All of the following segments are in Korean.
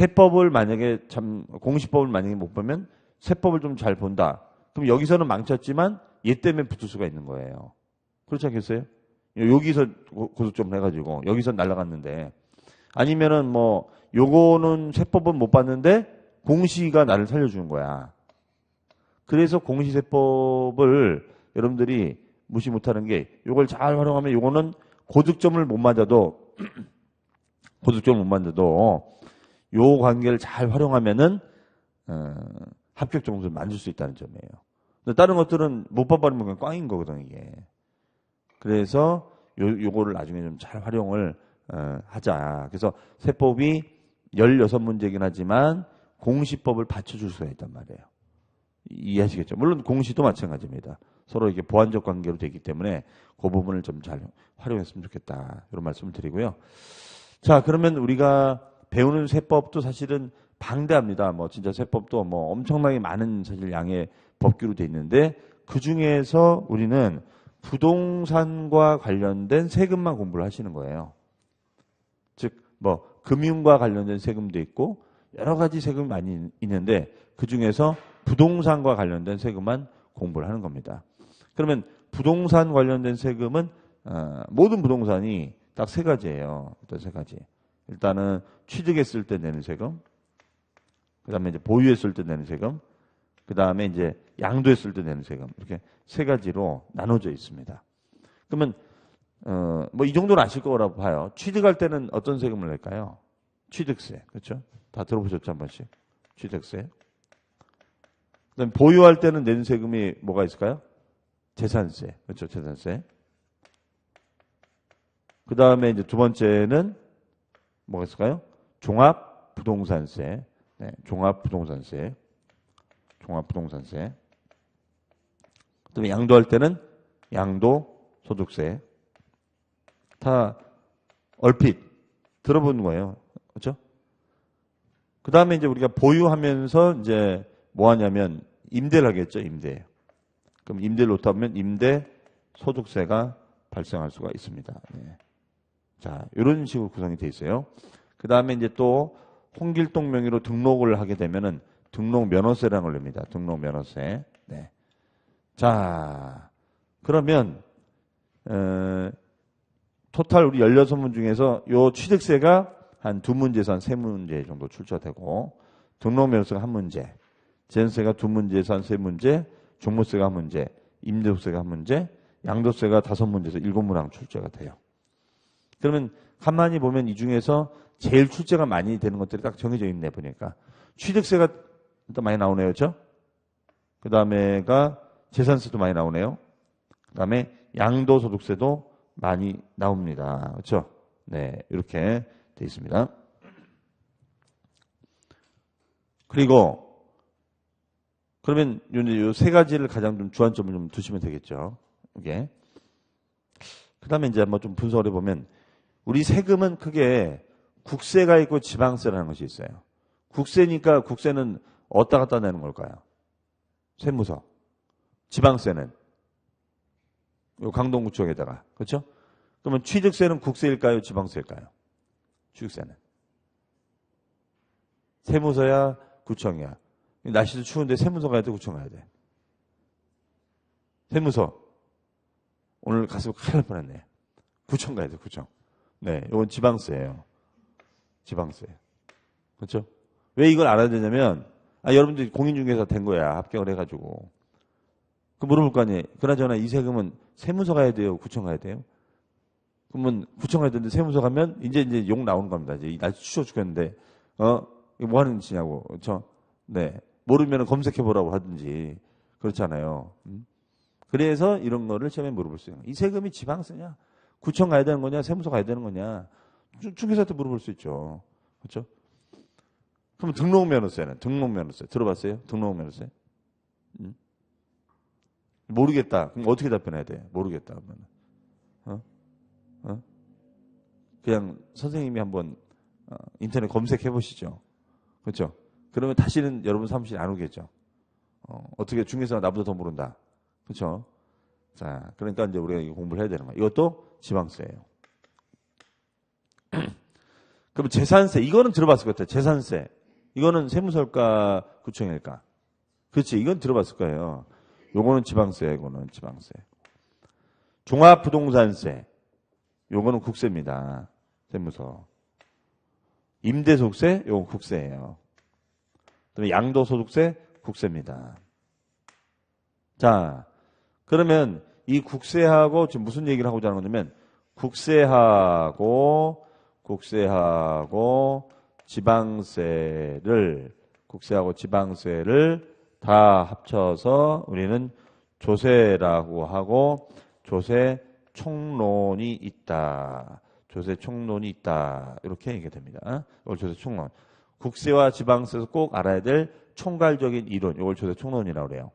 세법을 만약에 공시법을 만약에 못 보면 세법을 좀 잘 본다. 그럼 여기서는 망쳤지만 얘 때문에 붙을 수가 있는 거예요. 그렇지 않겠어요? 여기서 고득점을 해가지고 여기서 날아갔는데 아니면은 뭐 요거는 세법은 못 봤는데 공시가 나를 살려주는 거야. 그래서 공시세법을 여러분들이 무시 못하는 게 요걸 잘 활용하면 요거는 고득점을 못 맞아도 요 관계를 잘 활용하면은 합격 점수를 만들 수 있다는 점이에요. 근데 다른 것들은 못 봐버리면 그냥 꽝인 거거든 이게. 그래서 요거를 나중에 좀 잘 활용을 하자. 그래서 세법이 16문제이긴 하지만 공시법을 받쳐줄 수가 있단 말이에요. 이해하시겠죠? 물론 공시도 마찬가지입니다. 서로 이게 보완적 관계로 되기 때문에 그 부분을 좀 잘 활용했으면 좋겠다. 이런 말씀을 드리고요. 자, 그러면 우리가 배우는 세법도 사실은 방대합니다. 뭐 진짜 세법도 뭐 엄청나게 많은 사실 양의 법규로 돼 있는데 그 중에서 우리는 부동산과 관련된 세금만 공부를 하시는 거예요. 즉, 뭐 금융과 관련된 세금도 있고 여러 가지 세금이 많이 있는데 그 중에서 부동산과 관련된 세금만 공부를 하는 겁니다. 그러면 부동산 관련된 세금은 모든 부동산이 딱 세 가지예요. 일단 세 가지. 일단은 취득했을 때 내는 세금, 그 다음에 이제 보유했을 때 내는 세금, 그 다음에 이제 양도했을 때 내는 세금. 이렇게 세 가지로 나눠져 있습니다. 그러면 뭐 이 정도는 아실 거라고 봐요. 취득할 때는 어떤 세금을 낼까요? 취득세. 그렇죠? 다 들어보셨죠, 한 번씩? 취득세. 그다음에 보유할 때는 내는 세금이 뭐가 있을까요? 재산세. 그렇죠? 재산세. 그 다음에 이제 두 번째는 뭐가 있을까요? 종합부동산세. 네, 종합부동산세. 종합부동산세. 그 다음에 양도할 때는 양도소득세. 다 얼핏 들어보는 거예요. 그렇죠? 그 다음에 이제 우리가 보유하면서 이제 뭐 하냐면 임대를 하겠죠, 임대. 그럼 임대를 놓다 보면 임대 소득세가 발생할 수가 있습니다. 네. 자, 이런 식으로 구성이 돼 있어요. 그 다음에 이제 또 홍길동 명의로 등록을 하게 되면은 등록 면허세라는 걸 냅니다. 등록 면허세. 네. 자, 그러면 토탈 우리 16문 중에서 요 취득세가 한 2문제에서 한 3문제 정도 출처되고 등록 면허세가 1문제, 재산세가 2문제에서 한 3문제, 종부세가 1문제, 임대소득세가 1문제, 양도세가 5문제에서 7문항 출제가 돼요. 그러면 가만히 보면 이 중에서 제일 출제가 많이 되는 것들이 딱 정해져 있네 보니까 취득세가 일단 많이 나오네요, 그렇죠? 그 다음에가 재산세도 많이 나오네요. 그 다음에 양도소득세도 많이 나옵니다, 그렇죠? 네, 이렇게 돼 있습니다. 그리고 그러면 이 세 가지를 가장 좀 주안점을 좀 두시면 되겠죠. 이게. 그 다음에 이제 한번 좀 분석을 해보면 우리 세금은 크게 국세가 있고 지방세라는 것이 있어요. 국세니까 국세는 어디다 갖다 내는 걸까요? 세무서. 지방세는 요 강동구청에다가. 그렇죠? 그러면 취득세는 국세일까요? 지방세일까요? 취득세는. 세무서야 구청이야. 날씨도 추운데 세무서 가야 돼? 구청 가야 돼? 세무서. 오늘 갔으면 큰일 날 뻔했네. 구청 가야 돼, 구청. 네, 이건 지방세예요. 지방세. 그렇죠? 왜 이걸 알아야 되냐면 여러분들 공인중개사 된 거야. 합격을 해가지고. 그 물어볼 거 아니에요. 그나저나 이 세금은 세무서 가야 돼요? 구청 가야 돼요? 그러면 구청 가야 되는데 세무서 가면 이제 욕 나오는 겁니다. 이제 날씨 추워 죽겠는데 이거 뭐 하는 짓이냐고. 그렇죠? 네. 모르면 검색해 보라고 하든지. 그렇잖아요. 그래서 이런 거를 처음에 물어볼 수 있는 거예요. 이 세금이 지방세냐? 구청 가야 되는 거냐? 세무서 가야 되는 거냐? 중개사한테 물어볼 수 있죠. 그렇죠? 그럼 등록면허세는? 등록면허세. 들어봤어요? 등록면허세? 모르겠다. 그럼 어떻게 답변해야 돼? 모르겠다 하면. 그냥 선생님이 한번 인터넷 검색해 보시죠. 그렇죠? 그러면 다시는 여러분 사무실에 안 오겠죠. 어떻게 중개사가 나보다 더 모른다. 그렇죠? 자, 그러니까 이제 우리가 이거 공부를 해야 되는 거야. 이것도 지방세예요. 그럼 재산세, 이거는 들어봤을 것 같아요. 재산세. 이거는 세무서일까, 구청일까? 그렇지, 이건 들어봤을 거예요. 요거는 지방세, 이거는 지방세. 종합부동산세. 요거는 국세입니다. 세무서. 임대소득세, 요건 국세예요. 그다음에 양도소득세, 국세입니다. 자, 그러면 이 국세하고 지금 무슨 얘기를 하고자 하는 거냐면 국세하고 지방세를 다 합쳐서 우리는 조세라고 하고 조세 총론이 있다. 조세 총론이 있다. 이렇게 얘기가 됩니다. 이걸 조세 총론. 국세와 지방세에서 꼭 알아야 될 총괄적인 이론. 이걸 조세 총론이라고 그래요.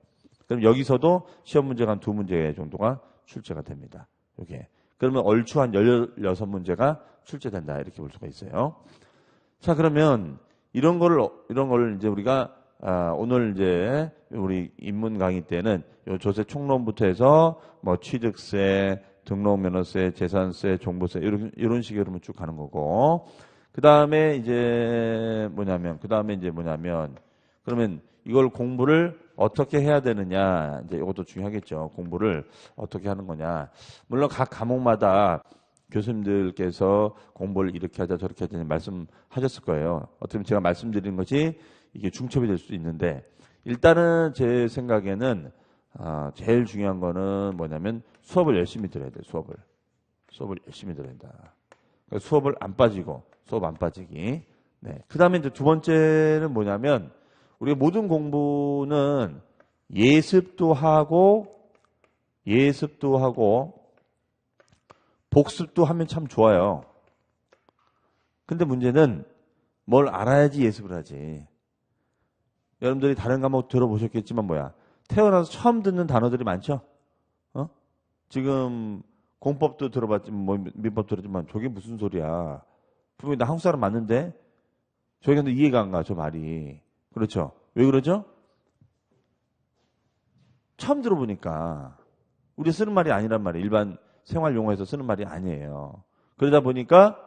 그럼 여기서도 시험 문제가 한 2문제 정도가 출제가 됩니다. 이게. 그러면 얼추 한 16문제가 출제된다. 이렇게 볼 수가 있어요. 자, 그러면 이런 걸 이제 우리가 오늘 이제 우리 입문 강의 때는 요 조세 총론부터 해서 뭐 취득세, 등록면허세, 재산세, 종부세 이런 식으로 쭉 가는 거고. 그다음에 이제 뭐냐면 그러면 이걸 공부를 어떻게 해야 되느냐. 이제 이것도 중요하겠죠. 공부를 어떻게 하는 거냐. 물론 각 과목마다 교수님들께서 공부를 이렇게 하자 저렇게 하자 말씀하셨을 거예요. 어떻게 보면 제가 말씀드리는 것이 이게 중첩이 될 수도 있는데 일단은 제 생각에는 제일 중요한 거는 뭐냐면 수업을 열심히 들어야 돼요. 수업을 열심히 들어야 된다. 그러니까 수업 안 빠지기. 네. 그 다음에 이제 두 번째는 뭐냐면 우리가 모든 공부는 예습도 하고 복습도 하면 참 좋아요. 근데 문제는 뭘 알아야지 예습을 하지. 여러분들이 다른 과목 들어보셨겠지만 태어나서 처음 듣는 단어들이 많죠? 지금 공법도 들어봤지만 민법 들었지만 저게 무슨 소리야. 분명히 나 한국 사람 맞는데 저희한테 이해가 안 가, 저 말이. 그렇죠? 왜 그러죠? 처음 들어보니까 우리 쓰는 말이 아니란 말이에요. 일반 생활 용어에서 쓰는 말이 아니에요. 그러다 보니까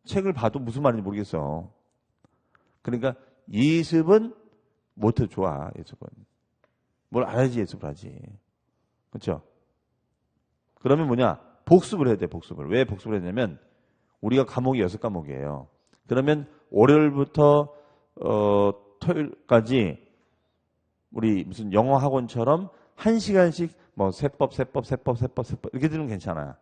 책을 봐도 무슨 말인지 모르겠어. 그러니까 예습은 못해도 좋아. 예습은. 뭘 알아야지 예습을 하지. 그렇죠? 그러면 복습을 해야 돼. 복습을. 왜 복습을 했냐면 우리가 과목이 6과목이에요. 그러면 월요일부터 토요일까지 우리 무슨 영어 학원처럼 1시간씩 세법 이렇게 들으면 괜찮아요.